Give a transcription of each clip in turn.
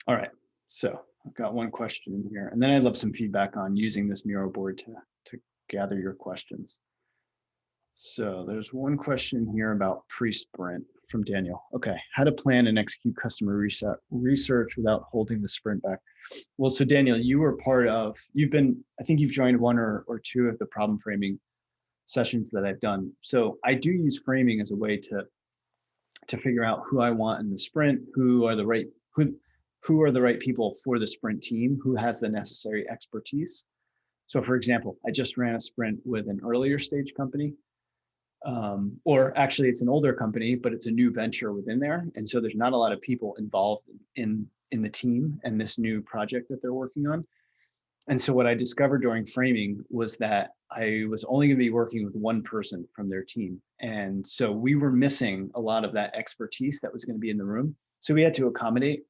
All right, so I've got one question in here, and then I'd love some feedback on using this Miro board to gather your questions. So there's one question here about pre-sprint from Daniel. Okay, how to plan and execute customer research without holding the sprint back. Well, so Daniel, you were part of, I think you've joined one or two of the problem framing sessions that I've done. So I do use framing as a way to figure out who I want in the sprint, who are the right people for the sprint team, who has the necessary expertise. So for example, I just ran a sprint with an earlier stage company, or actually it's an older company, but it's a new venture within there. And so there's not a lot of people involved in the team and this new project that they're working on. And so what I discovered during framing was that I was only going to be working with one person from their team. And so we were missing a lot of that expertise that was going to be in the room. So we had to accommodate.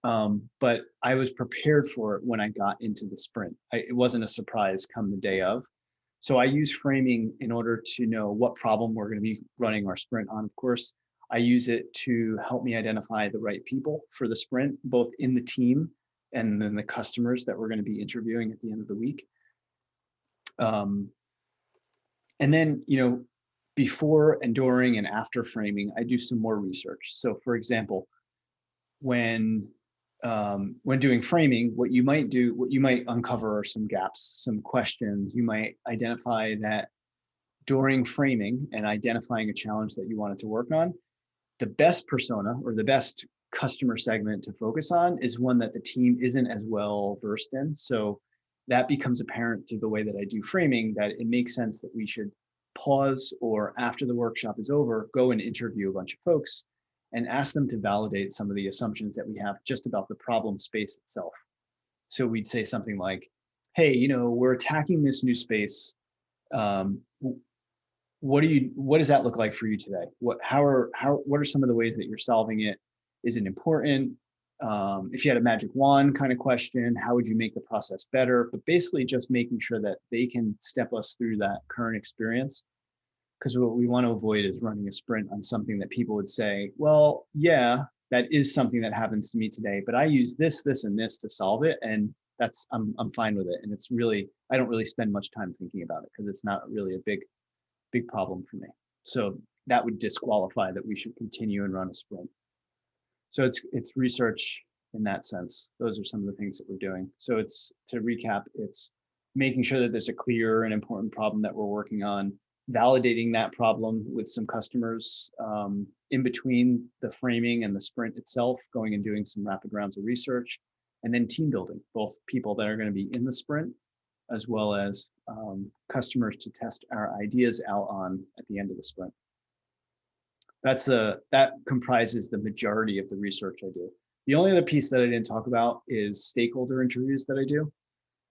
But I was prepared for it when I got into the sprint. It wasn't a surprise come the day of. So I use framing in order to know what problem we're going to be running our sprint on. Of course, I use it to help me identify the right people for the sprint, both in the team and then the customers that we're going to be interviewing at the end of the week. And then, before and during and after framing, I do some more research. So for example, when doing framing, what you might uncover are some gaps, some questions. You might identify that during framing and identifying a challenge that you wanted to work on, the best persona or the best customer segment to focus on is one that the team isn't as well versed in. So that becomes apparent through the way that I do framing, that it makes sense that we should pause, or after the workshop is over, go and interview a bunch of folks and ask them to validate some of the assumptions that we have just about the problem space itself. So we'd say something like, hey, we're attacking this new space. What does that look like for you today? What are some of the ways that you're solving it? Is it important? If you had a magic wand kind of question, how would you make the process better? But basically just making sure that they can step us through that current experience. Because what we want to avoid is running a sprint on something that people would say, well, yeah, that is something that happens to me today, but I use this, and this to solve it. And I'm fine with it. And it's really, I don't really spend much time thinking about it because it's not really a big problem for me. So that would disqualify that we should continue and run a sprint. So it's research in that sense. Those are some of the things that we're doing. So it's, to recap, it's making sure that there's a clear and important problem that we're working on, validating that problem with some customers in between the framing and the sprint itself, going and doing some rapid rounds of research, and then team building, both people that are going to be in the sprint as well as customers to test our ideas out on at the end of the sprint. That comprises the majority of the research I do. The only other piece that I didn't talk about is stakeholder interviews that I do.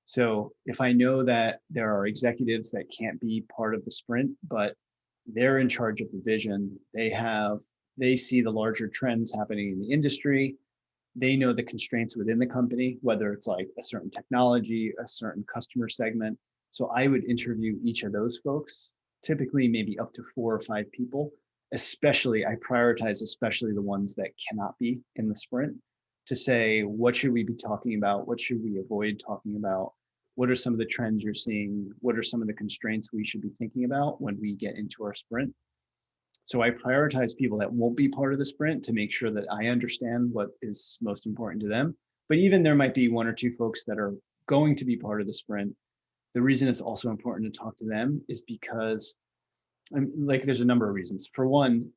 So if I know that there are executives that can't be part of the sprint, but they're in charge of the vision, they see the larger trends happening in the industry, they know the constraints within the company, whether it's like a certain technology, a certain customer segment. So I would interview each of those folks, typically maybe up to 4 or 5 people. I prioritize especially the ones that cannot be in the sprint, to say, what should we be talking about? What should we avoid talking about? What are some of the trends you're seeing? What are some of the constraints we should be thinking about when we get into our sprint? So I prioritize people that won't be part of the sprint to make sure that I understand what is most important to them. But even there might be 1 or 2 folks that are going to be part of the sprint. The reason it's also important to talk to them is because there's a number of reasons. For one,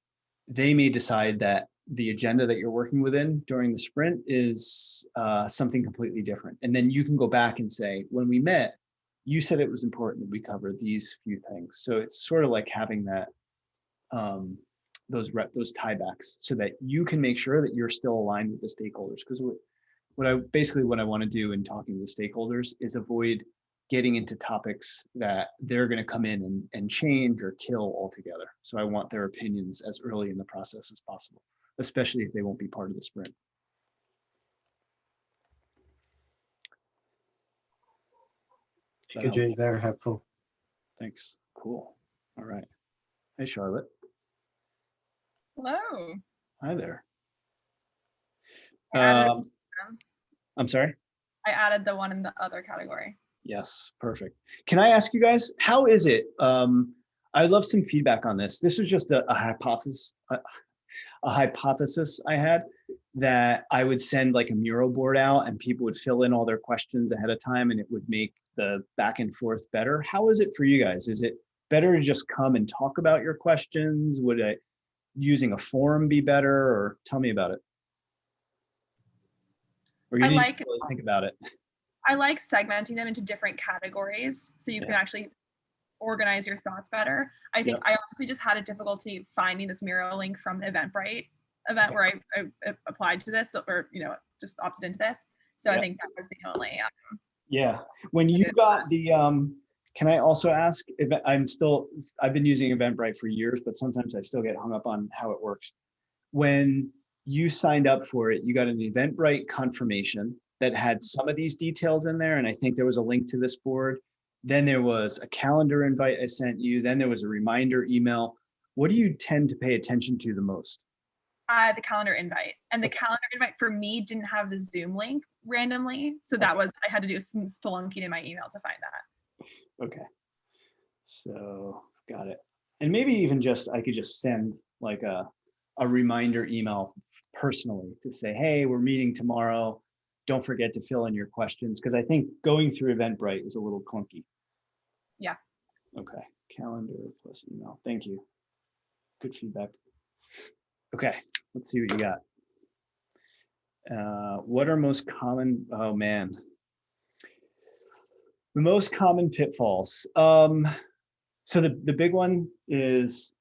they may decide that the agenda that you're working within during the sprint is something completely different. And then you can go back and say, when we met, you said it was important that we cover these few things. So it's sort of like having that, those tiebacks, so that you can make sure that you're still aligned with the stakeholders. Because what I want to do in talking to the stakeholders is avoid getting into topics that they're going to come in and change or kill altogether. So I want their opinions as early in the process as possible, especially if they won't be part of the sprint. Good, Jay, very helpful. Thanks. Cool. All right. Hey, Charlotte. Hello. Hi there. I added Um, I'm sorry. I added the one in the other category. Yes, perfect. Can I ask you guys, how is it? I'd love some feedback on this. This was just a hypothesis, a hypothesis I had, that I would send like a Miro board out and people would fill in all their questions ahead of time and it would make the back and forth better. How is it for you guys? Is it better to just come and talk about your questions? Would using a forum be better, or tell me about it? Or you I didn't like really think about it? I like segmenting them into different categories so you Yeah. can actually organize your thoughts better. I think I honestly just had a difficulty finding this Miro link from the Eventbrite event where I applied to this, or just opted into this. So I think that was the only. Yeah. When you got the, can I also ask if I've been using Eventbrite for years, but sometimes I still get hung up on how it works. When you signed up for it, you got an Eventbrite confirmation that had some of these details in there. And I think there was a link to this board. Then there was a calendar invite I sent you. Then there was a reminder email. What do you tend to pay attention to the most? The calendar invite. And the calendar invite for me didn't have the Zoom link randomly. So that was, I had to do some spelunking in my email to find that. Okay. So got it. And maybe even just, I could just send like a reminder email personally to say, hey, we're meeting tomorrow. Don't forget to fill in your questions. Because I think going through Eventbrite is a little clunky. Yeah. Okay. Calendar plus email. Thank you. Good feedback. Okay. Let's see what you got. What are most common? Oh man. The most common pitfalls. So the big one is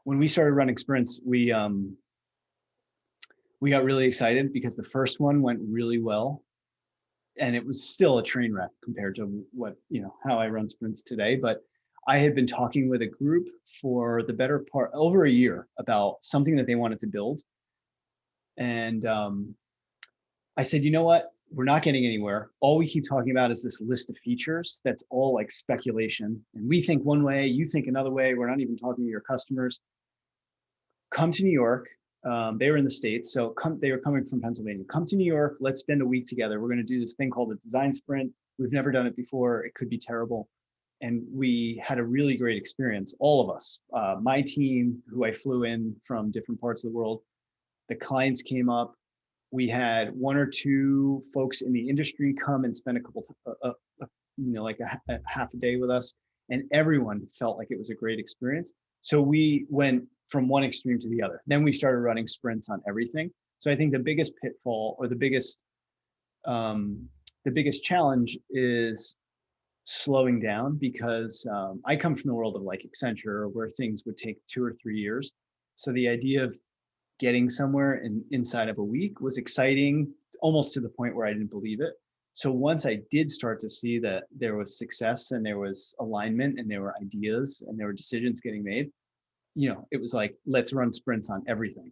when we started running sprints, we got really excited because the first one went really well, and it was still a train wreck compared to what, how I run sprints today. But I had been talking with a group for the better part over a year about something that they wanted to build. And I said, you know what? We're not getting anywhere. All we keep talking about is this list of features that's all like speculation. And we think one way, you think another way. We're not even talking to your customers. Come to New York. They were in the States, so they were coming from Pennsylvania. Come to New York. Let's spend a week together. We're going to do this thing called a design sprint. We've never done it before. It could be terrible. And we had a really great experience, all of us. My team, who I flew in from different parts of the world, the clients came up. We had one or two folks in the industry come and spend a couple, like a half a day with us, and everyone felt like it was a great experience. So we went from one extreme to the other. Then we started running sprints on everything. So I think the biggest pitfall, or the biggest challenge, is slowing down, because I come from the world of like Accenture, where things would take 2 or 3 years. So the idea of getting somewhere inside of a week was exciting, almost to the point where I didn't believe it. So once I did start to see that there was success and there was alignment and there were ideas and there were decisions getting made, it was like, let's run sprints on everything.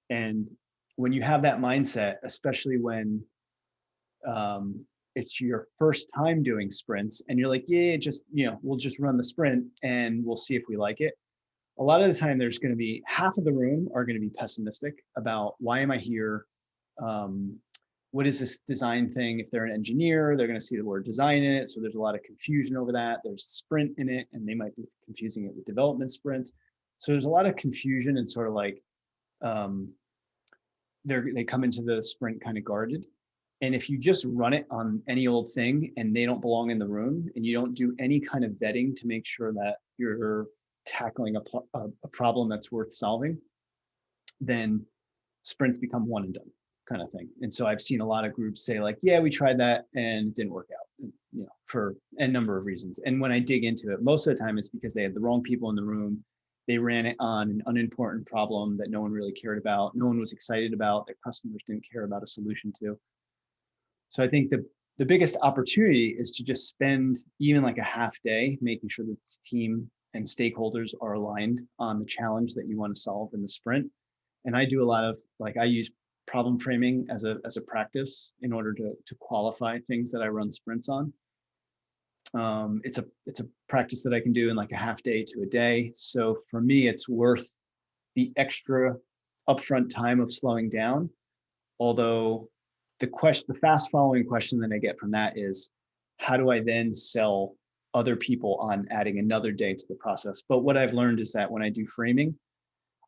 And when you have that mindset, especially when it's your first time doing sprints and you're like, yeah, just, we'll just run the sprint and we'll see if we like it. A lot of the time there's going to be half of the room are going to be pessimistic about, why am I here? What is this design thing? If they're an engineer, they're going to see the word design in it. So there's a lot of confusion over that. There's sprint in it, and they might be confusing it with development sprints. So there's a lot of confusion, and sort of like they come into the sprint kind of guarded. And if you just run it on any old thing and they don't belong in the room, and you don't do any kind of vetting to make sure that you're tackling a problem that's worth solving, then sprints become one and done kind of thing. And so I've seen a lot of groups say like, yeah, we tried that and it didn't work out, for a number of reasons. And when I dig into it, most of the time it's because they had the wrong people in the room. They ran it on an unimportant problem that no one really cared about. No one was excited about, their customers didn't care about a solution to. So I think the biggest opportunity is to just spend even like a half day making sure that the team and stakeholders are aligned on the challenge that you want to solve in the sprint. And I do a lot of, like, I use problem framing as a practice in order to qualify things that I run sprints on. It's a practice that I can do in like a half day to a day. So for me, it's worth the extra upfront time of slowing down. Although the fast following question that I get from that is, how do I then sell other people on adding another day to the process? But what I've learned is that when I do framing,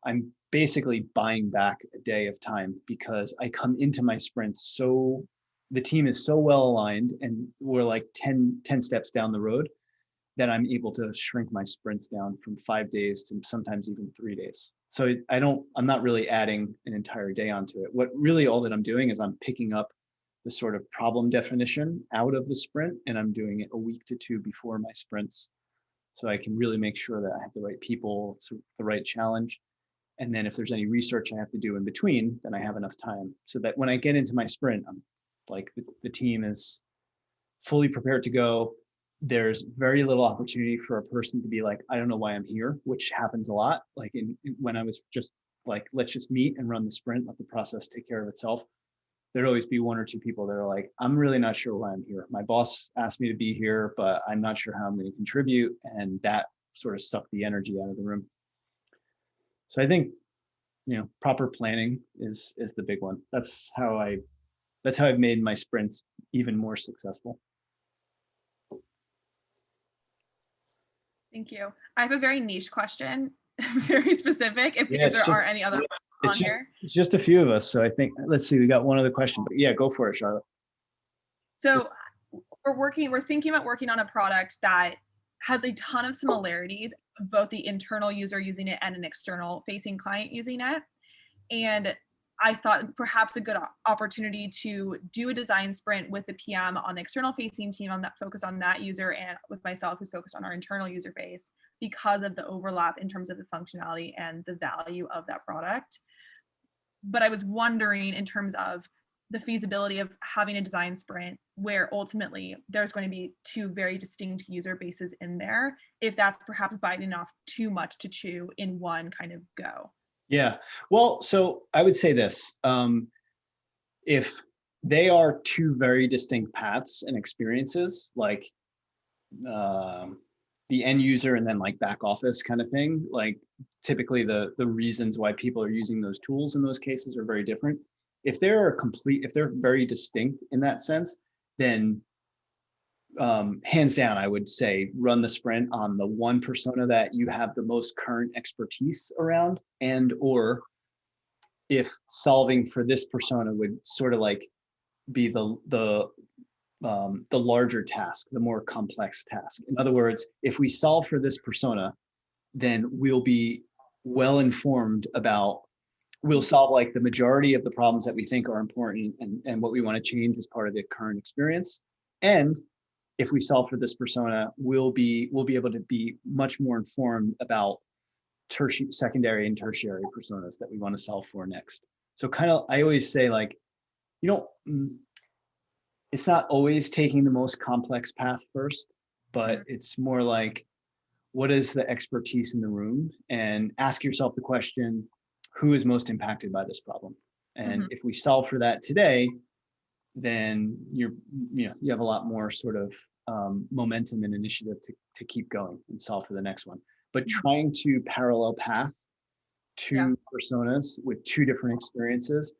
I'm basically buying back a day of time, because I come into my sprint the team is so well aligned and we're like 10 steps down the road that I'm able to shrink my sprints down from 5 days to sometimes even 3 days. So I'm not really adding an entire day onto it. What really all that I'm doing is I'm picking up the sort of problem definition out of the sprint, and I'm doing it a week to 2 before my sprints. So I can really make sure that I have the right people, the right challenge. And then if there's any research I have to do in between, then I have enough time so that when I get into my sprint, I'm like the team is fully prepared to go. There's very little opportunity for a person to be like, I don't know why I'm here, which happens a lot. Like when I was just like, let's just meet and run the sprint, let the process take care of itself. There'd always be 1 or 2 people that are like, I'm really not sure why I'm here. My boss asked me to be here, but I'm not sure how I'm going to contribute. And that sort of sucked the energy out of the room. So I think, proper planning is the big one. That's how I've made my sprints even more successful. Thank you. I have a very niche question, very specific. If there are any other on here. It's just a few of us. So I think, let's see, we got one other question, but yeah, go for it, Charlotte. So we're thinking about working on a product that has a ton of similarities, both the internal user using it and an external facing client using it. And I thought perhaps a good opportunity to do a design sprint with the PM on the external facing team on that focused on that user, and with myself who's focused on our internal user base, because of the overlap in terms of the functionality and the value of that product. But I was wondering, in terms of the feasibility of having a design sprint where ultimately there's going to be 2 very distinct user bases in there, if that's perhaps biting off too much to chew in one kind of go. Yeah, well, so I would say this, if they are 2 very distinct paths and experiences, like the end user and then like back office kind of thing, like typically the reasons why people are using those tools in those cases are very different. If they're very distinct in that sense, then hands down, I would say run the sprint on the one persona that you have the most current expertise around, and or if solving for this persona would sort of like be the larger task, the more complex task. In other words, if we solve for this persona, then we'll be well informed about, we'll solve like the majority of the problems that we think are important and what we want to change as part of the current experience. And if we solve for this persona, we'll be able to be much more informed about secondary and tertiary personas that we want to solve for next. So I always say, like, it's not always taking the most complex path first, but it's more like, what is the expertise in the room? And ask yourself the question, who is most impacted by this problem? And if we solve for that today, then you have a lot more sort of momentum and initiative to keep going and solve for the next one. But trying to parallel path 2 personas with 2 different experiences,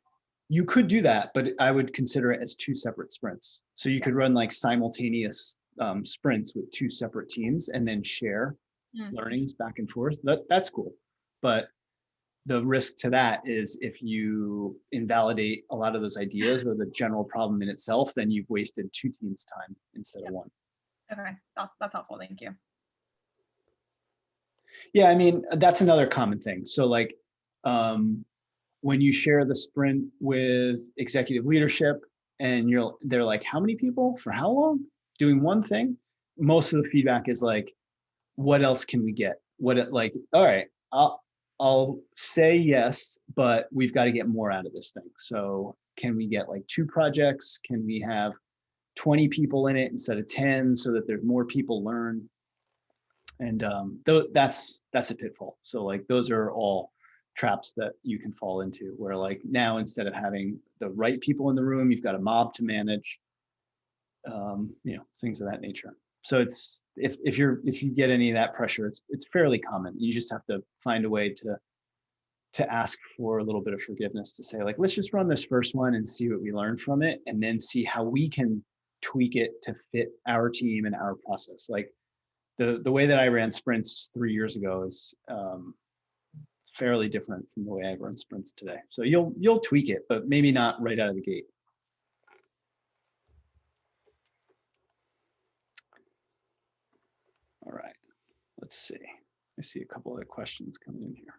you could do that, but I would consider it as 2 separate sprints. So you could run like simultaneous sprints with 2 separate teams and then share learnings back and forth. That's cool. But the risk to that is if you invalidate a lot of those ideas or the general problem in itself, then you've wasted 2 teams' time instead of 1. Okay, that's helpful. Thank you. Yeah, I mean, that's another common thing. So like when you share the sprint with executive leadership and they're like, how many people for how long doing one thing? Most of the feedback is like, what else can we get? All right, I'll say yes, but we've got to get more out of this thing. So can we get like 2 projects? Can we have 20 people in it instead of 10 so that there's more people learn? And that's a pitfall. So like those are all traps that you can fall into, where like now instead of having the right people in the room, you've got a mob to manage, things of that nature. So it's if you get any of that pressure, it's fairly common. You just have to find a way to to ask for a little bit of forgiveness, to say like, let's just run this first one and see what we learn from it, and then see how we can tweak it to fit our team and our process. Like the way that I ran sprints 3 years ago is fairly different from the way I run sprints today. So you'll tweak it, but maybe not right out of the gate. All right, let's see. I see a couple other questions coming in here.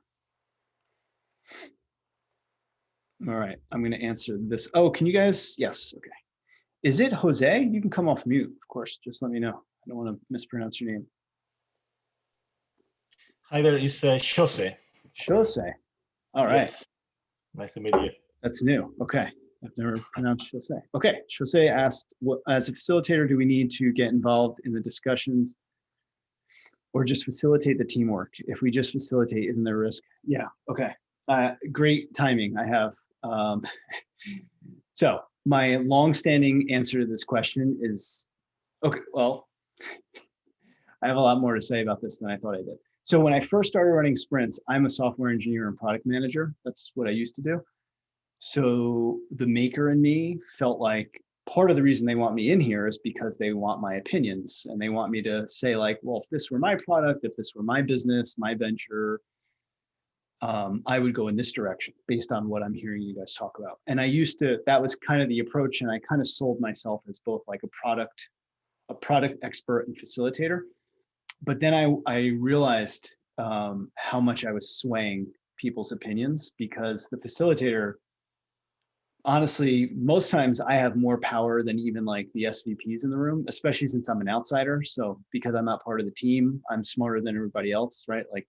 All right, I'm going to answer this. Oh, can you guys? Yes, okay. Is it Jose? You can come off mute, of course. Just let me know. I don't want to mispronounce your name. Hi there, it's Xose. Xose. All right. Yes. Nice to meet you. That's new. Okay. I've never pronounced Xose. Okay. Xose asked, as a facilitator, do we need to get involved in the discussions or just facilitate the teamwork? If we just facilitate, isn't there a risk? Yeah. Okay. Great timing. I have. So my longstanding answer to this question is, okay, well, I have a lot more to say about this than I thought I did. So when I first started running sprints, I'm a software engineer and product manager. That's what I used to do. So the maker in me felt like part of the reason they want me in here is because they want my opinions, and they want me to say like, well, if this were my product, if this were my business, my venture, I would go in this direction based on what I'm hearing you guys talk about. And I used to, that was kind of the approach, and I kind of sold myself as both like a product expert and facilitator. But then I realized how much I was swaying people's opinions, because the facilitator, honestly, most times I have more power than even like the SVPs in the room, especially since I'm an outsider. So because I'm not part of the team, I'm smarter than everybody else, right? Like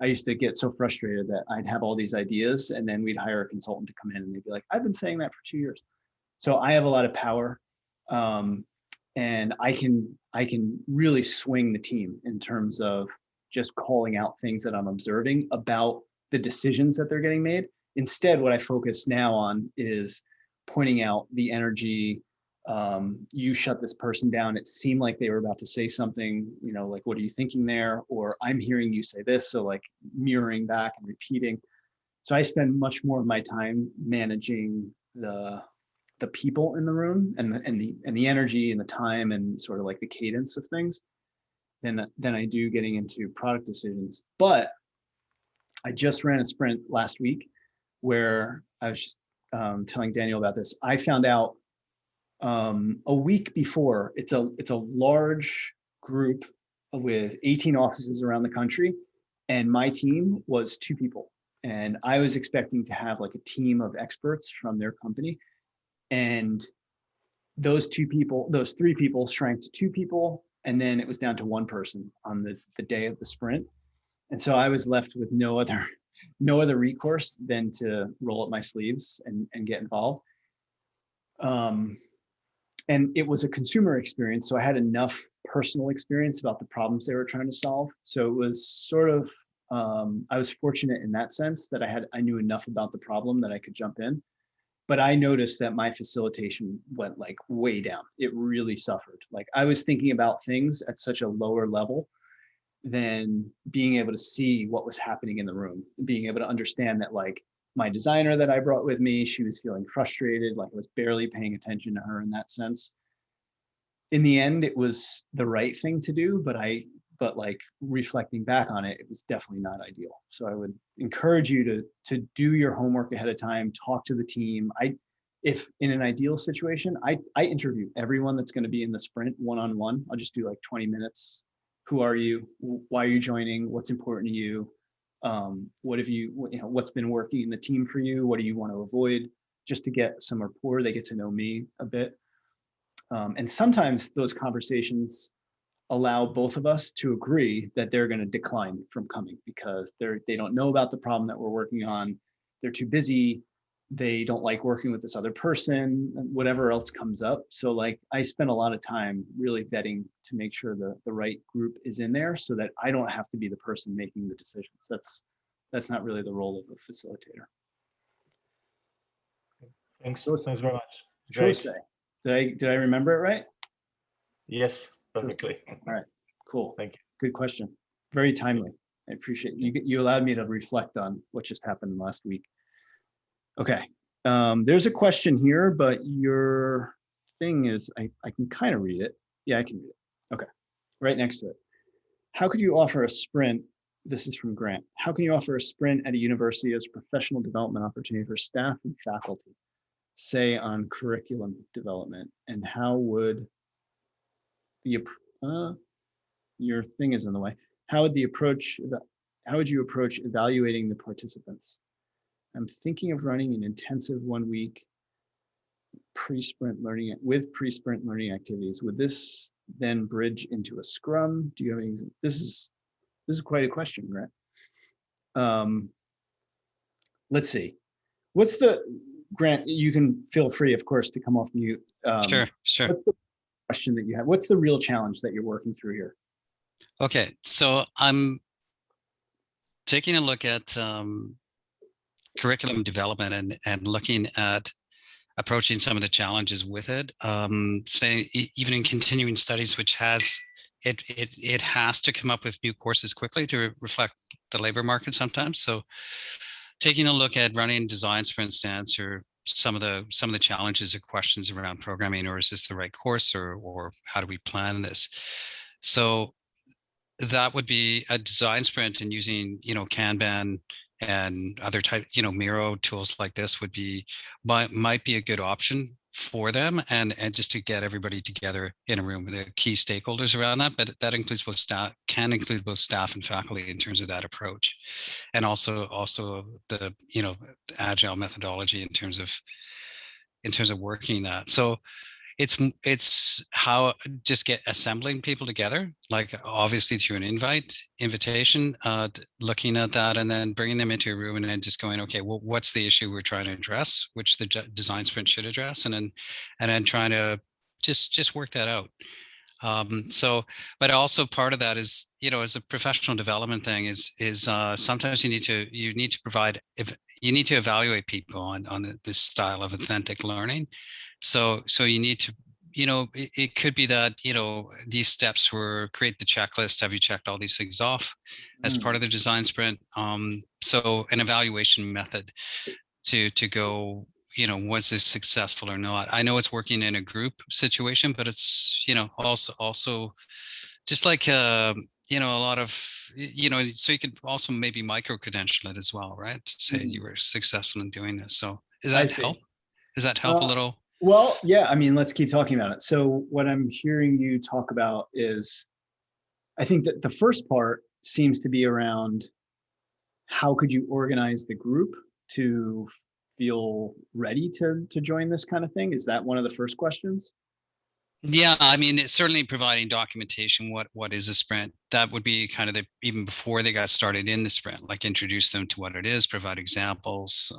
I used to get so frustrated that I'd have all these ideas, and then we'd hire a consultant to come in and they'd be like, I've been saying that for 2 years. So I have a lot of power. And I can really swing the team in terms of just calling out things that I'm observing about the decisions that they're getting made. Instead, what I focus now on is pointing out the energy. You shut this person down. It seemed like they were about to say something, you know, like, what are you thinking there? Or I'm hearing you say this. So like mirroring back and repeating. So I spend much more of my time managing the people in the room and the energy and the time and sort of like the cadence of things than I do getting into product decisions. But I just ran a sprint last week where I was just telling Daniel about this. I found out a week before, it's a large group with 18 offices around the country, and my team was 2 people. And I was expecting to have like a team of experts from their company. And those 3 people shrank to 2 people, and then it was down to 1 person on the day of the sprint. And so I was left with no other recourse than to roll up my sleeves and get involved. And it was a consumer experience, so I had enough personal experience about the problems they were trying to solve. So it was sort of, I was fortunate in that sense that I knew enough about the problem that I could jump in. But I noticed that my facilitation went like way down. It really suffered. Like I was thinking about things at such a lower level than being able to see what was happening in the room, being able to understand that like my designer that I brought with me, she was feeling frustrated, like I was barely paying attention to her in that sense. In the end, it was the right thing to do, but like reflecting back on it, it was definitely not ideal. So I would encourage you to do your homework ahead of time, talk to the team. If in an ideal situation, I interview everyone that's going to be in the sprint one-on-one. I'll just do like 20 minutes. Who are you? Why are you joining? What's important to you? What's been working in the team for you? What do you want to avoid? Just to get some rapport, they get to know me a bit. And sometimes those conversations allow both of us to agree that they're going to decline from coming because they don't know about the problem that we're working on. They're too busy. They don't like working with this other person, whatever else comes up. So like I spend a lot of time really vetting to make sure the right group is in there so that I don't have to be the person making the decisions. That's not really the role of a facilitator. Thanks. Xose. Thanks very much. Great. Xose. Did I remember it right? Yes, perfectly. All right, cool. Thank you. Good question. Very timely. I appreciate you allowed me to reflect on what just happened last week. Okay. There's a question here, but your thing is, I can kind of read it. Yeah, I can read it. Okay. Right next to it. How could you offer a sprint? This is from Grant. How can you offer a sprint at a university as a professional development opportunity for staff and faculty, say on curriculum development? And how would your thing is in the way. How would you approach evaluating the participants? I'm thinking of running an intensive 1 week pre-sprint learning activities. Would this then bridge into a scrum? Do you have any? This is quite a question, Grant. Let's see. What's the Grant? You can feel free, of course, to come off mute. Sure. What's the question that you have? What's the real challenge that you're working through here? Okay, so I'm taking a look at curriculum development and looking at approaching some of the challenges with it. Say even in continuing studies, which has it has to come up with new courses quickly to reflect the labor market sometimes. So taking a look at running designs, for instance, or some of the challenges or questions around programming, or is this the right course, or how do we plan this? So that would be a design sprint, and using Kanban and other type Miro tools like this would be might be a good option for them, and just to get everybody together in a room with the key stakeholders around that. But that includes can include both staff and faculty in terms of that approach, and also the agile methodology in terms of working that. So it's how just get assembling people together, like obviously through an invitation, looking at that, and then bringing them into a room, and then just going, okay, well, what's the issue we're trying to address, which the design sprint should address, and then trying to just work that out. So, but also part of that is, as a professional development thing is sometimes you need to provide, if you need to evaluate people on this style of authentic learning. So you need to, it could be that, these steps were create the checklist. Have you checked all these things off as part of the design sprint? So an evaluation method to go, was this successful or not? I know it's working in a group situation, but it's, also just like, a lot of, so you could also maybe micro-credential it as well, right? To say you were successful in doing this. So does that help? Does that help a little? Well, yeah, I mean, let's keep talking about it. So what I'm hearing you talk about is, I think that the first part seems to be around how could you organize the group to feel ready to join this kind of thing? Is that one of the first questions? Yeah, I mean, it's certainly providing documentation. What is a sprint? That would be kind of even before they got started in the sprint, like introduce them to what it is, provide examples.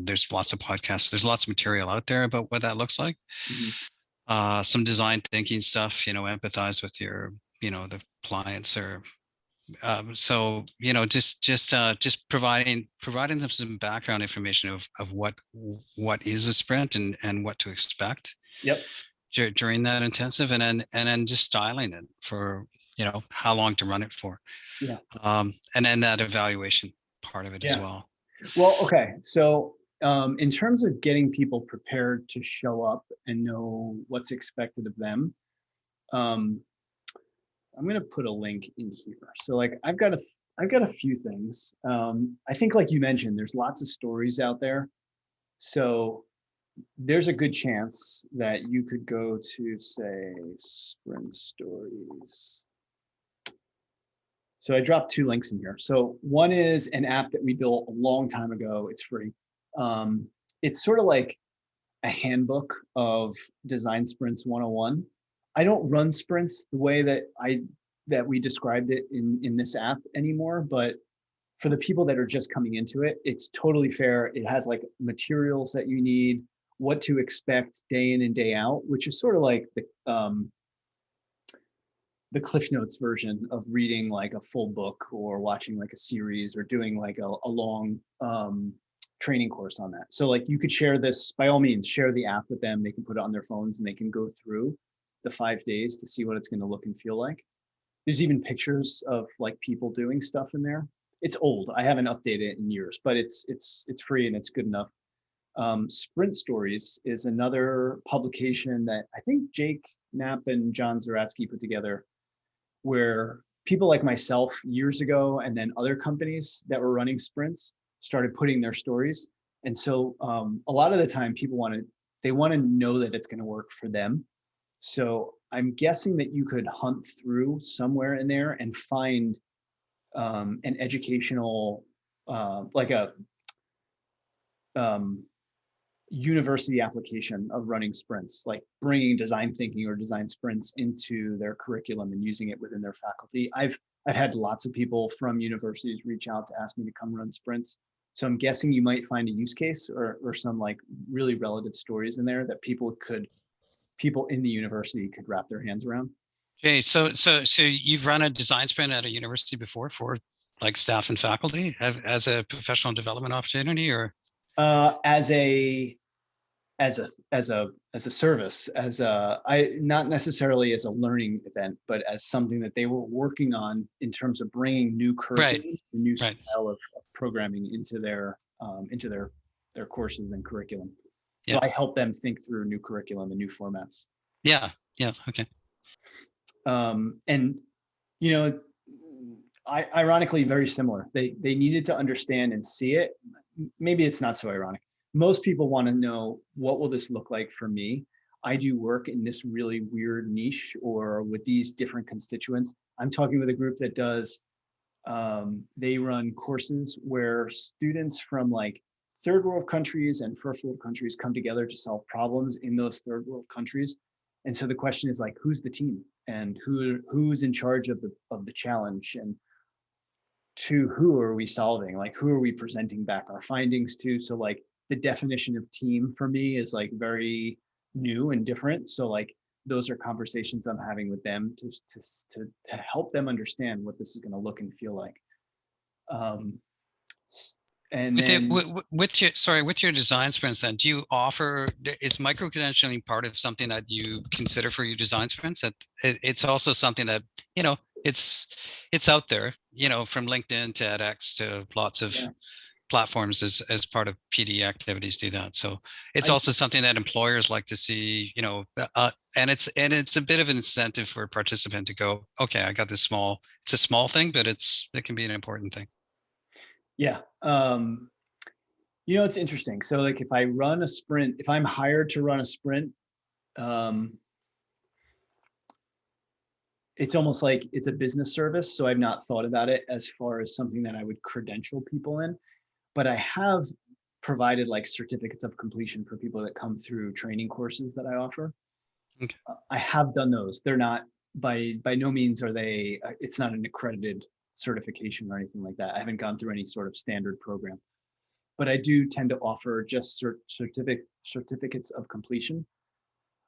There's lots of podcasts. There's lots of material out there about what that looks like. Mm-hmm. Some design thinking stuff. Empathize with your, the clients, or so just providing them some background information of what is a sprint and what to expect. Yep. During that intensive, and then just styling it for how long to run it for. Yeah. And then that evaluation part of it as well. Well, okay. So in terms of getting people prepared to show up and know what's expected of them, I'm going to put a link in here. So like I've got a few things. I think, like you mentioned, there's lots of stories out there. So there's a good chance that you could go to, say, Sprint Stories. So I dropped 2 links in here. So one is an app that we built a long time ago. It's free. It's sort of like a handbook of design sprints 101. I don't run sprints the way that we described it in this app anymore, but for the people that are just coming into it, it's totally fair. It has like materials that you need, what to expect day in and day out, which is sort of like the Cliff Notes version of reading like a full book, or watching like a series, or doing like a long training course on that. So like you could share this, by all means, share the app with them. They can put it on their phones and they can go through the 5 days to see what it's going to look and feel like. There's even pictures of like people doing stuff in there. it's old. I haven't updated it in years, but it's free and it's good enough. Sprint Stories is another publication that I think Jake Knapp and John Zaratsky put together, where people like myself years ago, and then other companies that were running sprints started putting their stories. And so a lot of the time people want to know that it's going to work for them. So I'm guessing that you could hunt through somewhere in there and find an educational, like a university application of running sprints, like bringing design thinking or design sprints into their curriculum and using it within their faculty. I've had lots of people from universities reach out to ask me to come run sprints. So I'm guessing you might find a use case or some like really relative stories in there that people in the university could wrap their hands around. Okay, so you've run a design sprint at a university before for like staff and faculty as a professional development opportunity, or as a service, not necessarily as a learning event, but as something that they were working on in terms of bringing new curriculum, a new style of programming into their courses and curriculum. So I help them think through new curriculum and new formats. Yeah. Okay. And ironically, very similar. They needed to understand and see it. Maybe it's not so ironic. Most people want to know, what will this look like for me? I do work in this really weird niche or with these different constituents. I'm talking with a group that does, they run courses where students from like third world countries and first world countries come together to solve problems in those third world countries. And so the question is like, who's the team and who's in charge of the challenge, and to who are we solving? Like, who are we presenting back our findings to? So like the definition of team for me is like very new and different. So like those are conversations I'm having with them to help them understand what this is going to look and feel like. And with your design sprints, then do you offer, is micro-credentialing part of something that you consider for your design sprints? That it's also something that, it's out there, from LinkedIn to edX to lots of platforms as part of PD activities do that. So it's also something that employers like to see, and it's a bit of an incentive for a participant to go, okay, I got this it's a small thing, but it can be an important thing. Yeah. It's interesting. So like if I run a sprint, if I'm hired to run a sprint, it's almost like it's a business service. So I've not thought about it as far as something that I would credential people in, but I have provided like certificates of completion for people that come through training courses that I offer. Okay. I have done those. They're not by no means are they, it's not an accredited certification or anything like that. I haven't gone through any sort of standard program, but I do tend to offer just certificates of completion,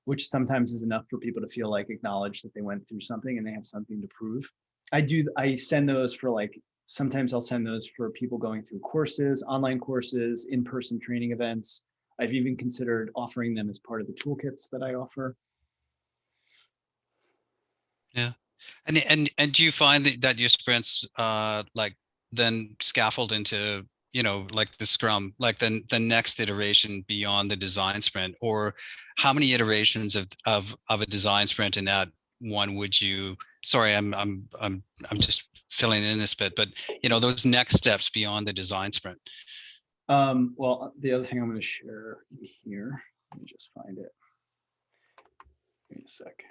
which sometimes is enough for people to feel like acknowledged that they went through something and they have something to prove. I send those for like, sometimes I'll send those for people going through courses, online courses, in-person training events. I've even considered offering them as part of the toolkits that I offer. Yeah. And do you find that your sprints like then scaffold into, like the Scrum, like the next iteration beyond the design sprint, or how many iterations of a design sprint in that one would you, sorry, I'm just filling in this bit, but those next steps beyond the design sprint? Well, the other thing I'm going to share here, let me just find it. Give me a sec.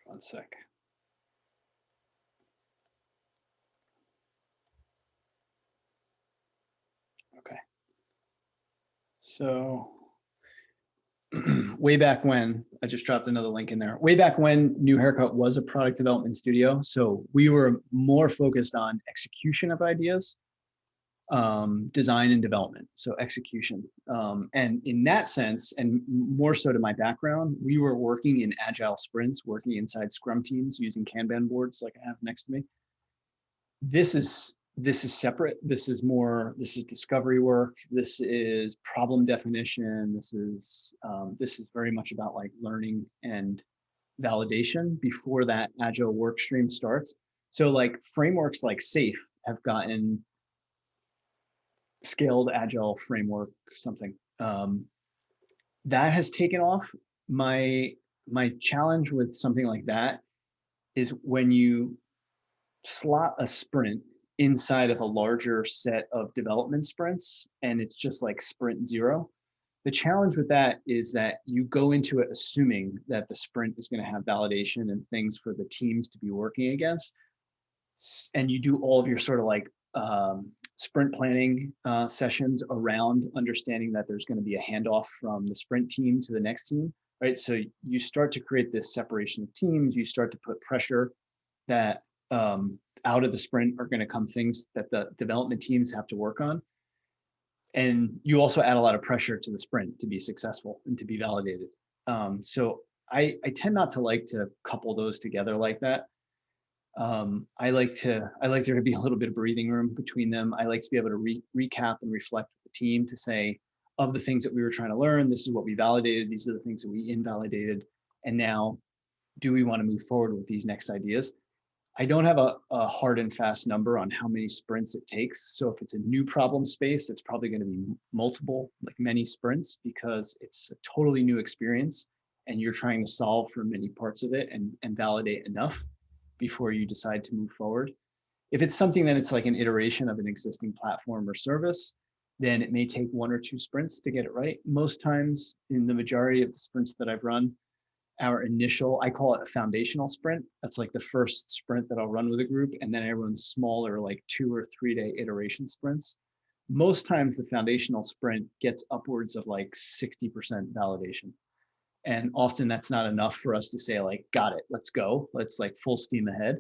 One sec. Okay. So way back when, I just dropped another link in there. Way back when New Haircut was a product development studio. So we were more focused on execution of ideas. design and development, so execution. And in that sense, and more so to my background, we were working in agile sprints, working inside Scrum teams using Kanban boards like I have next to me. This is separate. This is discovery work. This is problem definition. This is very much about like learning and validation before that agile work stream starts. So like frameworks like SAFe have gotten scaled agile framework, something that has taken off. My challenge with something like that is when you slot a sprint inside of a larger set of development sprints and it's just like sprint 0. The challenge with that is that you go into it assuming that the sprint is going to have validation and things for the teams to be working against, and you do all of your sort of like sprint planning sessions around understanding that there's going to be a handoff from the sprint team to the next team, right? So you start to create this separation of teams. You start to put pressure that out of the sprint are going to come things that the development teams have to work on. And you also add a lot of pressure to the sprint to be successful and to be validated. So I tend not to like to couple those together like that. I like there to be a little bit of breathing room between them. I like to be able to recap and reflect with the team to say, of the things that we were trying to learn, this is what we validated, these are the things that we invalidated, and now do we want to move forward with these next ideas? I don't have a hard and fast number on how many sprints it takes. So if it's a new problem space, it's probably going to be multiple, like many sprints, because it's a totally new experience and you're trying to solve for many parts of it and validate enough before you decide to move forward. If it's something that it's like an iteration of an existing platform or service, then it may take 1 or 2 sprints to get it right. Most times in the majority of the sprints that I've run, our initial, I call it a foundational sprint. That's like the first sprint that I'll run with a group. And then I run smaller, like 2 or 3 day iteration sprints. Most times the foundational sprint gets upwards of like 60% validation. And often that's not enough for us to say like, got it, let's go. Let's like full steam ahead.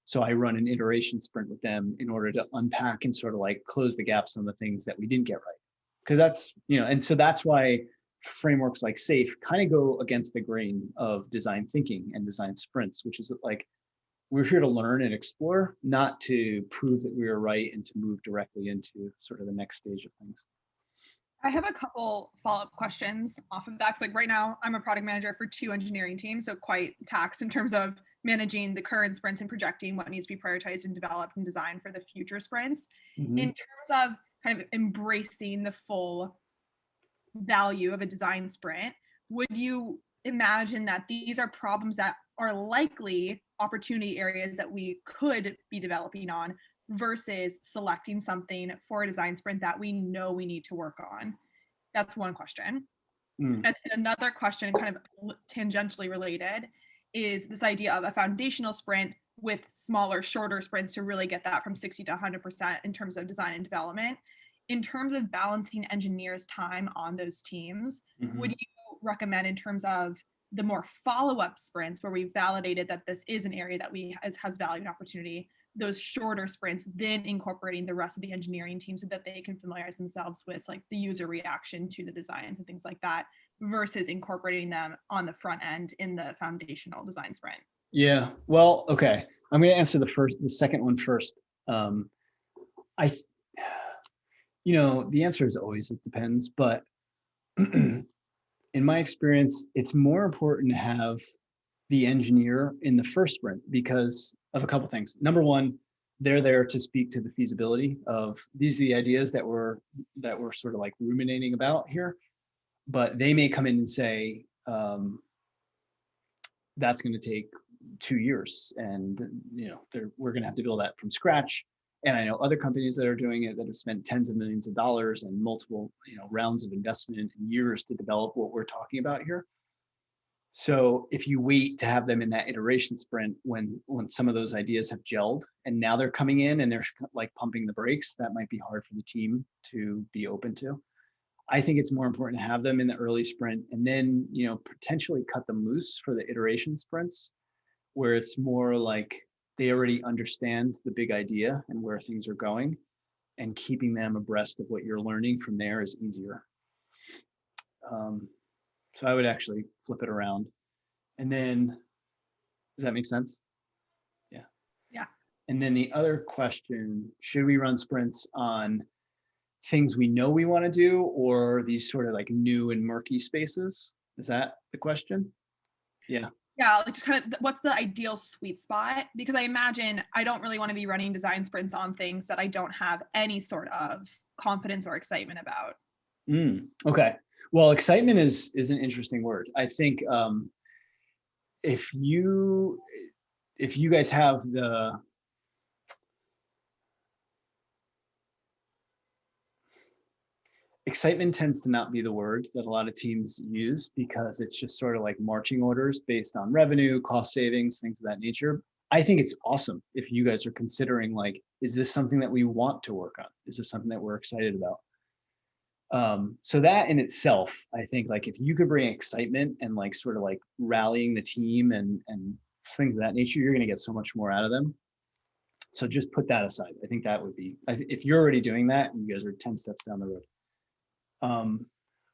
So I run an iteration sprint with them in order to unpack and sort of like close the gaps on the things that we didn't get right. Because that's, and so that's why frameworks like SAFe kind of go against the grain of design thinking and design sprints, which is like, we're here to learn and explore, not to prove that we are right and to move directly into sort of the next stage of things. I have a couple follow-up questions off of that. Like right now, I'm a product manager for 2 engineering teams, so quite taxed in terms of managing the current sprints and projecting what needs to be prioritized and developed and designed for the future sprints. Mm-hmm. In terms of kind of embracing the full value of a design sprint, would you imagine that these are problems that are likely opportunity areas that we could be developing on versus selecting something for a design sprint that we know we need to work on? That's one question. And another question, kind of tangentially related, is this idea of a foundational sprint with smaller, shorter sprints to really get that from 60 to 100% in terms of design and development. In terms of balancing engineers' time on those teams, would you recommend in terms of the more follow-up sprints where we validated that this is an area that has value and opportunity, those shorter sprints, then incorporating the rest of the engineering team so that they can familiarize themselves with like the user reaction to the designs and things like that, versus incorporating them on the front end in the foundational design sprint? Yeah, well, okay. I'm going to answer the second one first. The answer is always, it depends, but in my experience, it's more important to have the engineer in the first sprint because of a couple of things. Number one, they're there to speak to the feasibility of these are the ideas that we're sort of like ruminating about here, but they may come in and say, that's going to take 2 years and we're going to have to build that from scratch. And I know other companies that are doing it that have spent tens of millions of dollars and multiple rounds of investment and years to develop what we're talking about here. So if you wait to have them in that iteration sprint when some of those ideas have gelled and now they're coming in and they're like pumping the brakes, that might be hard for the team to be open to. I think it's more important to have them in the early sprint and then potentially cut them loose for the iteration sprints where it's more like they already understand the big idea and where things are going. and keeping them abreast of what you're learning from there is easier. So I would actually flip it around. And then, does that make sense? Yeah. Yeah. And then the other question, should we run sprints on things we know we want to do, or these sort of like new and murky spaces? Is that the question? Yeah. Yeah, like just kind of what's the ideal sweet spot? Because I imagine I don't really want to be running design sprints on things that I don't have any sort of confidence or excitement about. Okay. Well, excitement is an interesting word. I think if you guys have the excitement tends to not be the word that a lot of teams use, because it's just sort of like marching orders based on revenue, cost savings, things of that nature. I think it's awesome if you guys are considering, like, is this something that we want to work on? Is this something that we're excited about? So that in itself, I think, like, if you could bring excitement and like sort of like rallying the team and things of that nature, you're going to get so much more out of them. So just put that aside. I think that would be, if you're already doing that, you guys are 10 steps down the road.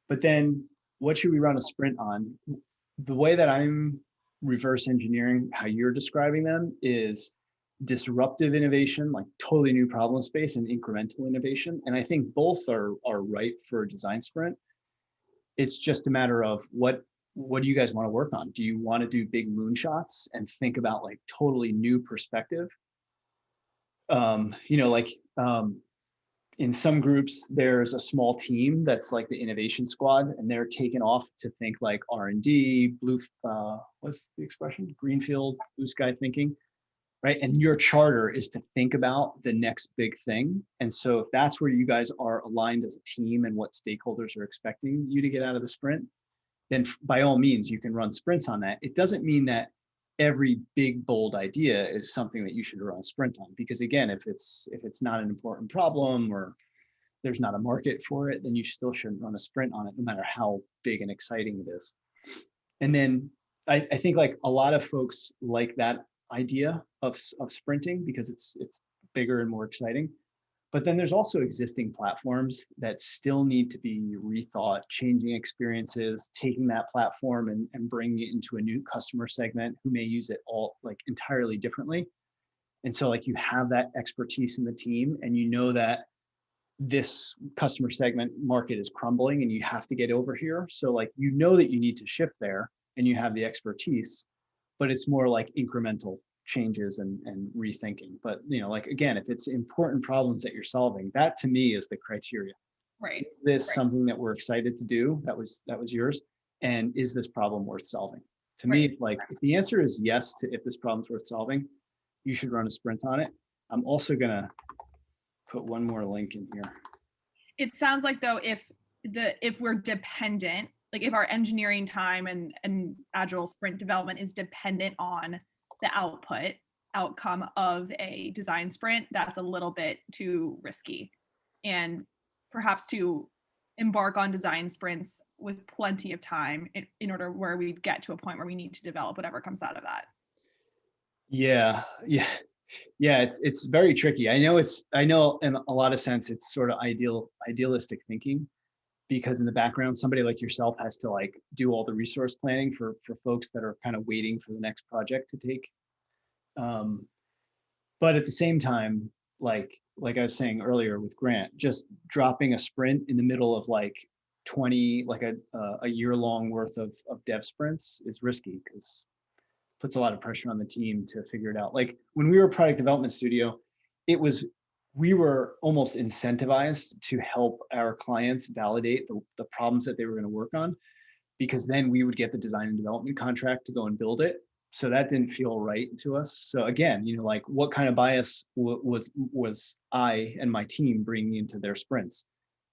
But then what should we run a sprint on? The way that I'm reverse engineering how you're describing them is disruptive innovation, like totally new problem space, and incremental innovation. And I think both are right for a design sprint. It's just a matter of what do you guys want to work on? Do you want to do big moonshots and think about like totally new perspective? In some groups, there's a small team that's like the innovation squad, and they're taken off to think like R&D, what's the expression? Greenfield, blue sky thinking, right? And your charter is to think about the next big thing. And so if that's where you guys are aligned as a team and what stakeholders are expecting you to get out of the sprint, then by all means, you can run sprints on that. It doesn't mean that every big, bold idea is something that you should run a sprint on, because again, if it's not an important problem or there's not a market for it, then you still shouldn't run a sprint on it, no matter how big and exciting it is. And then I think like a lot of folks like that idea of sprinting because it's bigger and more exciting. But then there's also existing platforms that still need to be rethought, changing experiences, taking that platform and bringing it into a new customer segment who may use it all like entirely differently. And so like you have that expertise in the team, and you know that this customer segment market is crumbling and you have to get over here. So like, you know that you need to shift there and you have the expertise, but it's more like incremental changes and rethinking. But like, again, if it's important problems that you're solving, that to me is the criteria. Right. Is this something that we're excited to do? That was yours. And is this problem worth solving? To me, like, if the answer is yes to if this problem's worth solving, you should run a sprint on it. I'm also gonna put one more link in here. It sounds like though, if we're dependent, like if our engineering time and agile sprint development is dependent on the outcome of a design sprint, that's a little bit too risky. And perhaps to embark on design sprints with plenty of time in order where we get to a point where we need to develop whatever comes out of that. Yeah. It's very tricky. I know in a lot of sense, it's sort of idealistic thinking, because in the background, somebody like yourself has to like do all the resource planning for folks that are kind of waiting for the next project to take. But at the same time, like I was saying earlier with Grant, just dropping a sprint in the middle of like 20, like a year-long worth of dev sprints is risky, because it puts a lot of pressure on the team to figure it out. Like when we were a product development studio, we were almost incentivized to help our clients validate the problems that they were going to work on, because then we would get the design and development contract to go and build it. So that didn't feel right to us. So again, like, what kind of bias was I and my team bringing into their sprints?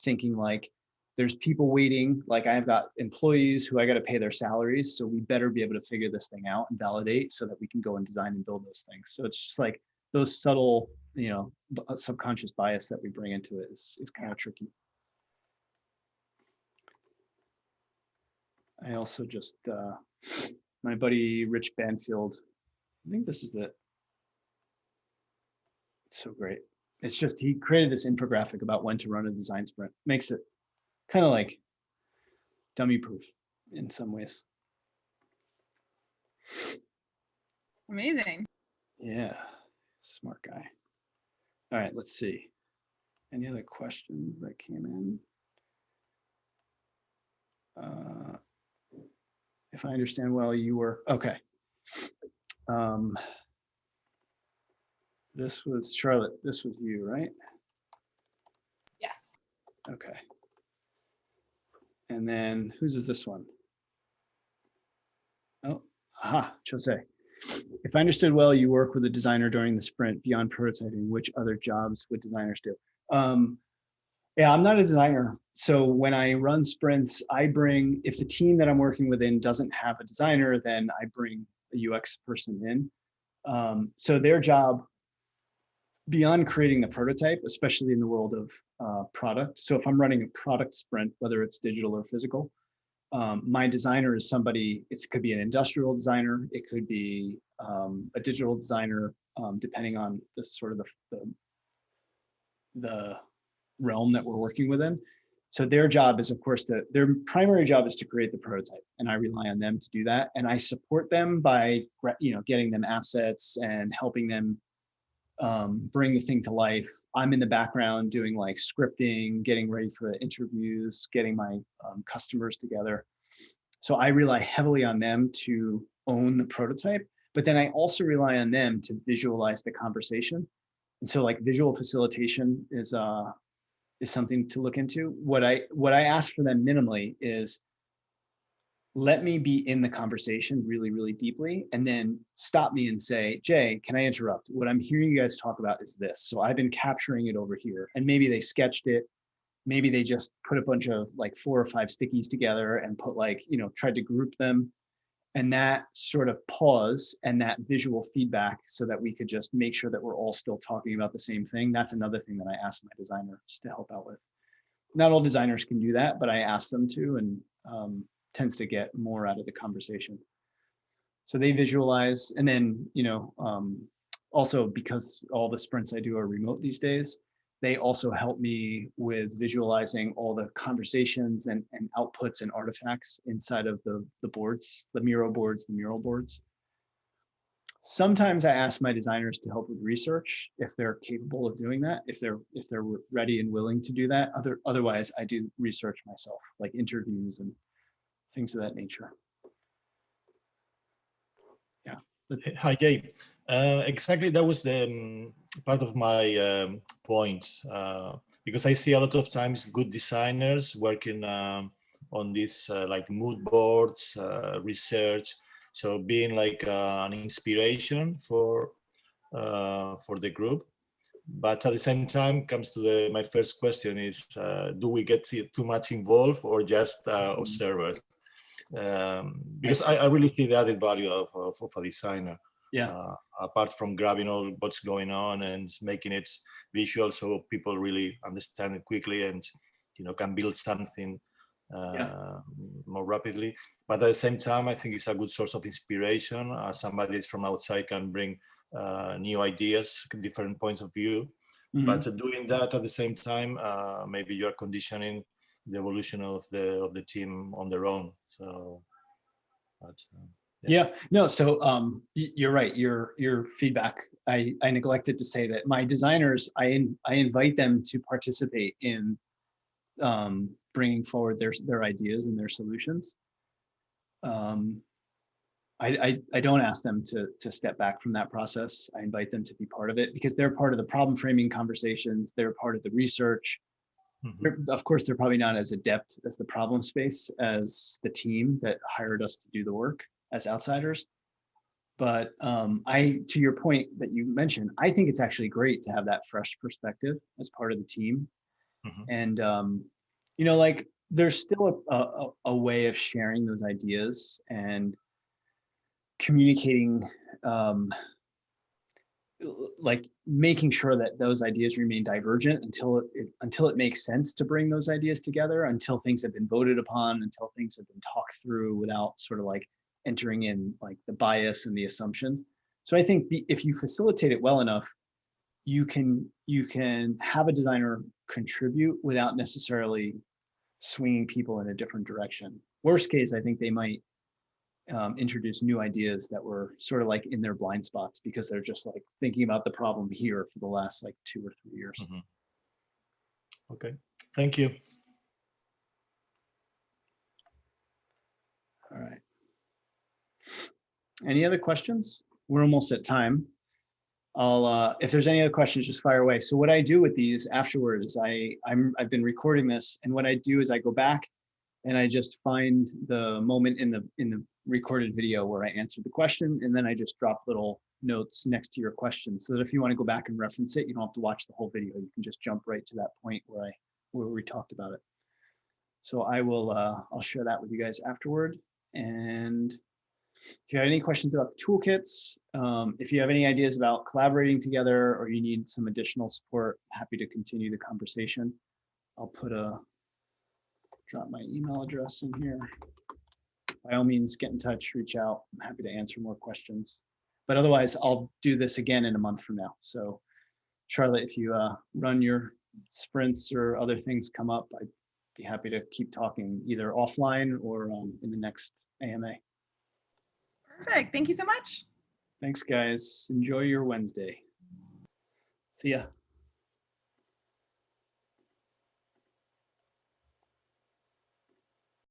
Thinking like, there's people waiting, like I've got employees who I got to pay their salaries, so we better be able to figure this thing out and validate so that we can go and design and build those things. So it's just like those subtle, subconscious bias that we bring into it is kind of tricky. I also just, my buddy Rich Banfield, I think this is it. It's so great. It's just, he created this infographic about when to run a design sprint. Makes it kind of like dummy proof in some ways. Amazing. Yeah, smart guy. All right, let's see. Any other questions that came in? If I understand well, you were, okay. This was Charlotte, this was you, right? Yes. Okay. And then whose is this one? Oh, aha, Xose. If I understood well, you work with a designer during the sprint beyond prototyping. Which other jobs would designers do? Yeah, I'm not a designer. So when I run sprints, I bring, if the team that I'm working within doesn't have a designer, then I bring a UX person in. So their job, beyond creating the prototype, especially in the world of product. So if I'm running a product sprint, whether it's digital or physical, my designer is somebody, it could be an industrial designer, it could be a digital designer, depending on the sort of the realm that we're working within. So their job is, of course, their primary job is to create the prototype, and I rely on them to do that. And I support them by, getting them assets and helping them bring the thing to life. I'm in the background doing like scripting, getting ready for the interviews, getting my customers together. So I rely heavily on them to own the prototype, but then I also rely on them to visualize the conversation. And so like visual facilitation is something to look into. What I ask for them minimally is, let me be in the conversation really, really deeply, and then stop me and say, Jay, can I interrupt? What I'm hearing you guys talk about is this. So I've been capturing it over here. And maybe they sketched it. Maybe they just put a bunch of like 4 or 5 stickies together and put tried to group them. And that sort of pause and that visual feedback so that we could just make sure that we're all still talking about the same thing. That's another thing that I ask my designers to help out with. Not all designers can do that, but I ask them to, and tends to get more out of the conversation. So they visualize, and then, also because all the sprints I do are remote these days, they also help me with visualizing all the conversations and outputs and artifacts inside of the boards, the Miro boards, the mural boards. Sometimes I ask my designers to help with research if they're capable of doing that, if they're ready and willing to do that. Otherwise, I do research myself, like interviews and things of that nature. Yeah. Hi, Jay. Exactly, that was the part of my points, because I see a lot of times good designers working on these like mood boards, research. So being like an inspiration for the group. But at the same time, comes to my first question is, do we get too much involved or just observers? Because I really see the added value of a designer. Yeah. Apart from grabbing all what's going on and making it visual so people really understand it quickly and can build something more rapidly. But at the same time, I think it's a good source of inspiration. Somebody from outside can bring new ideas, different points of view. Mm-hmm. But doing that at the same time, maybe you're conditioning the evolution of the team on their own. So, yeah, no. So you're right. Your feedback. I neglected to say that my designers, I invite them to participate in bringing forward their ideas and their solutions. I don't ask them to step back from that process. I invite them to be part of it because they're part of the problem framing conversations. They're part of the research. Mm-hmm. Of course, they're probably not as adept as the problem space as the team that hired us to do the work as outsiders. But to your point that you mentioned, I think it's actually great to have that fresh perspective as part of the team. Mm-hmm. And, like there's still a way of sharing those ideas and communicating, like making sure that those ideas remain divergent until it makes sense to bring those ideas together, until things have been voted upon, until things have been talked through without sort of like entering in like the bias and the assumptions. So I think if you facilitate it well enough, you can you can have a designer contribute without necessarily swinging people in a different direction. Worst case, I think they might introduce new ideas that were sort of like in their blind spots because they're just like thinking about the problem here for the last like 2 or 3 years. Okay, thank you. All right. Any other questions? We're almost at time. I'll if there's any other questions, just fire away. So what I do with these afterwards is I've been recording this, and what I do is I go back and I just find the moment in the recorded video where I answered the question, and then I just drop little notes next to your question so that if you want to go back and reference it, you don't have to watch the whole video. You can just jump right to that point where we talked about it. So I will I'll share that with you guys afterward. And if you have any questions about the toolkits, if you have any ideas about collaborating together or you need some additional support, happy to continue the conversation. I'll drop my email address in here. By all means, get in touch, reach out. I'm happy to answer more questions. But otherwise, I'll do this again in a month from now. So Charlotte, if you run your sprints or other things come up, I'd be happy to keep talking either offline or in the next AMA. Perfect. Thank you so much. Thanks, guys. Enjoy your Wednesday. See ya.